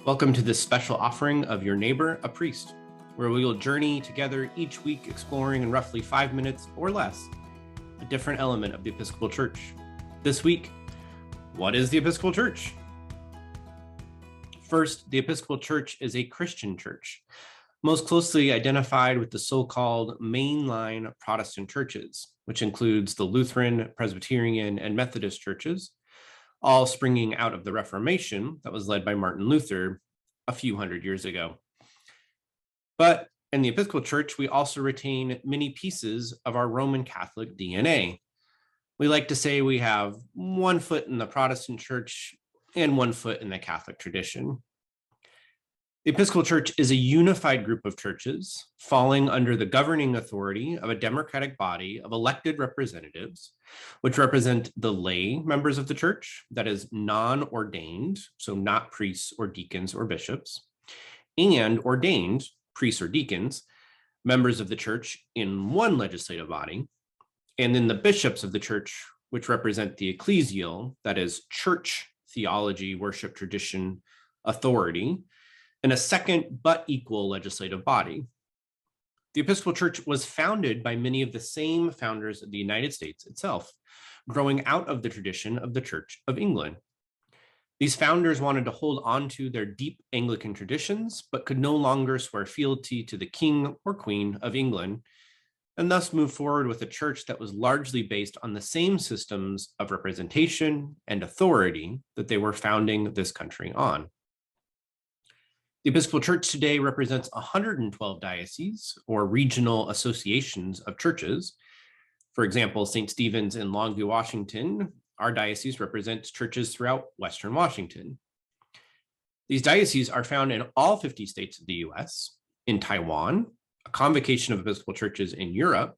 Welcome to this special offering of Your Neighbor, a Priest, where we will journey together each week exploring in roughly 5 minutes or less a different element of the Episcopal Church. This week, what is the Episcopal Church? First, the Episcopal Church is a Christian church, most closely identified with the so-called mainline Protestant churches, which includes the Lutheran, Presbyterian, and Methodist churches, all springing out of the Reformation that was led by Martin Luther a few hundred years ago. But in the Episcopal Church, we also retain many pieces of our Roman Catholic DNA. We like to say we have one foot in the Protestant Church and one foot in the Catholic tradition. The Episcopal Church is a unified group of churches falling under the governing authority of a democratic body of elected representatives, which represent the lay members of the church, that is non-ordained, so not priests or deacons or bishops, and ordained priests or deacons, members of the church in one legislative body, and then the bishops of the church, which represent the ecclesial, that is church theology, worship tradition, authority, and a second but equal legislative body. The Episcopal Church was founded by many of the same founders of the United States itself, growing out of the tradition of the Church of England. These founders wanted to hold on to their deep Anglican traditions, but could no longer swear fealty to the King or Queen of England, and thus move forward with a church that was largely based on the same systems of representation and authority that they were founding this country on. The Episcopal Church today represents 112 dioceses or regional associations of churches. For example, St. Stephen's in Longview, Washington, our diocese represents churches throughout Western Washington. These dioceses are found in all 50 states of the US, in Taiwan, a convocation of Episcopal churches in Europe,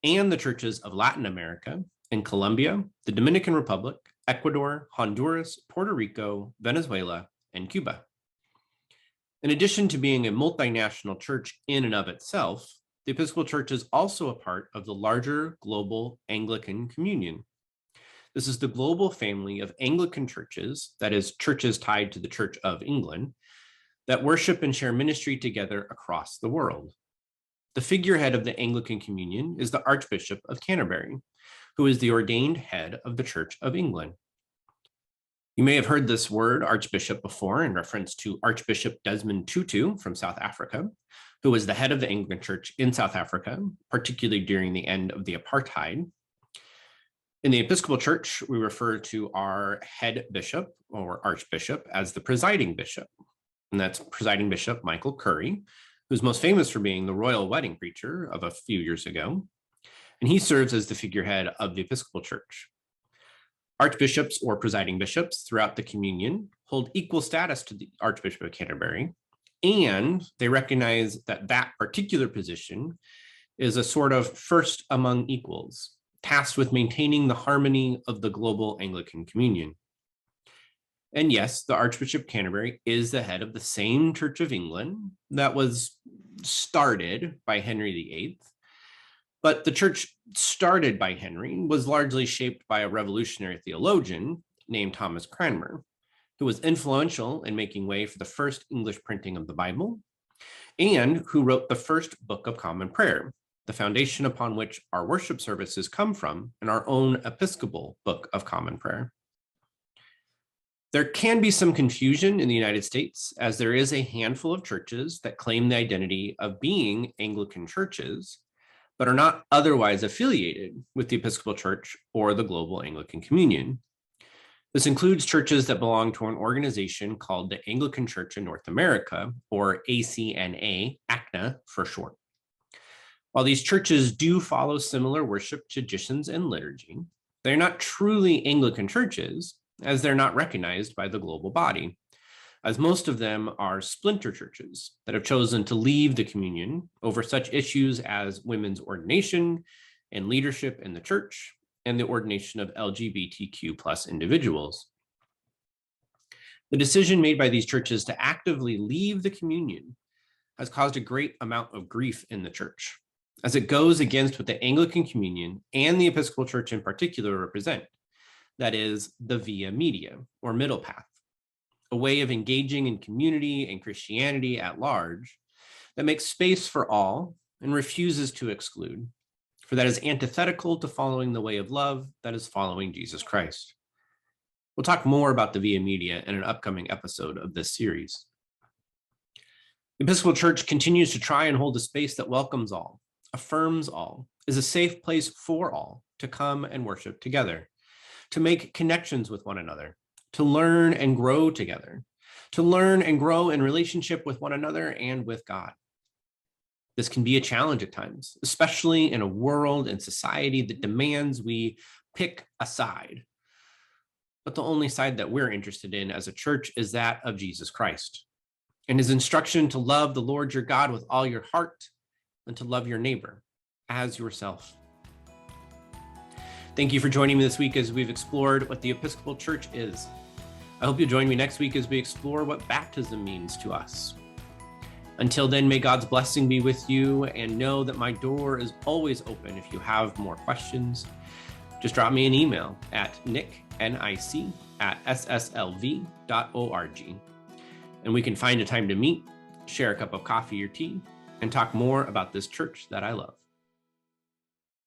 and the churches of Latin America, in Colombia, the Dominican Republic, Ecuador, Honduras, Puerto Rico, Venezuela, and Cuba. In addition to being a multinational church in and of itself, the Episcopal Church is also a part of the larger global Anglican Communion. This is the global family of Anglican churches, that is, churches tied to the Church of England, that worship and share ministry together across the world. The figurehead of the Anglican Communion is the Archbishop of Canterbury, who is the ordained head of the Church of England. You may have heard this word Archbishop before in reference to Archbishop Desmond Tutu from South Africa, who was the head of the Anglican Church in South Africa, particularly during the end of the apartheid. In the Episcopal Church, we refer to our head bishop or archbishop as the presiding bishop, and that's presiding bishop Michael Curry, who's most famous for being the royal wedding preacher of a few years ago, and he serves as the figurehead of the Episcopal Church. Archbishops or presiding bishops throughout the communion hold equal status to the Archbishop of Canterbury, and they recognize that that particular position is a sort of first among equals, tasked with maintaining the harmony of the global Anglican Communion. And yes, the Archbishop of Canterbury is the head of the same Church of England that was started by Henry VIII. But the church started by Henry was largely shaped by a revolutionary theologian named Thomas Cranmer, who was influential in making way for the first English printing of the Bible, and who wrote the first Book of Common Prayer, the foundation upon which our worship services come from in our own Episcopal Book of Common Prayer. There can be some confusion in the United States, as there is a handful of churches that claim the identity of being Anglican churches, but are not otherwise affiliated with the Episcopal Church or the Global Anglican Communion. This includes churches that belong to an organization called the Anglican Church in North America, or ACNA, ACNA for short. While these churches do follow similar worship traditions and liturgy, they're not truly Anglican churches, as they're not recognized by the global body, as most of them are splinter churches that have chosen to leave the communion over such issues as women's ordination and leadership in the church and the ordination of LGBTQ plus individuals. The decision made by these churches to actively leave the communion has caused a great amount of grief in the church, as it goes against what the Anglican Communion and the Episcopal Church in particular represent, that is, the via media, or middle path, a way of engaging in community and Christianity at large that makes space for all and refuses to exclude, for that is antithetical to following the way of love that is following Jesus Christ. We'll talk more about the Via Media in an upcoming episode of this series. The Episcopal Church continues to try and hold a space that welcomes all, affirms all, is a safe place for all to come and worship together, to make connections with one another, to learn and grow together, to learn and grow in relationship with one another and with God. This can be a challenge at times, especially in a world and society that demands we pick a side. But the only side that we're interested in as a church is that of Jesus Christ and his instruction to love the Lord your God with all your heart and to love your neighbor as yourself. Thank you for joining me this week as we've explored what the Episcopal Church is. I hope you'll join me next week as we explore what baptism means to us. Until then, may God's blessing be with you, and know that my door is always open if you have more questions. Just drop me an email at nick@sslv.org, and we can find a time to meet, share a cup of coffee or tea, and talk more about this church that I love.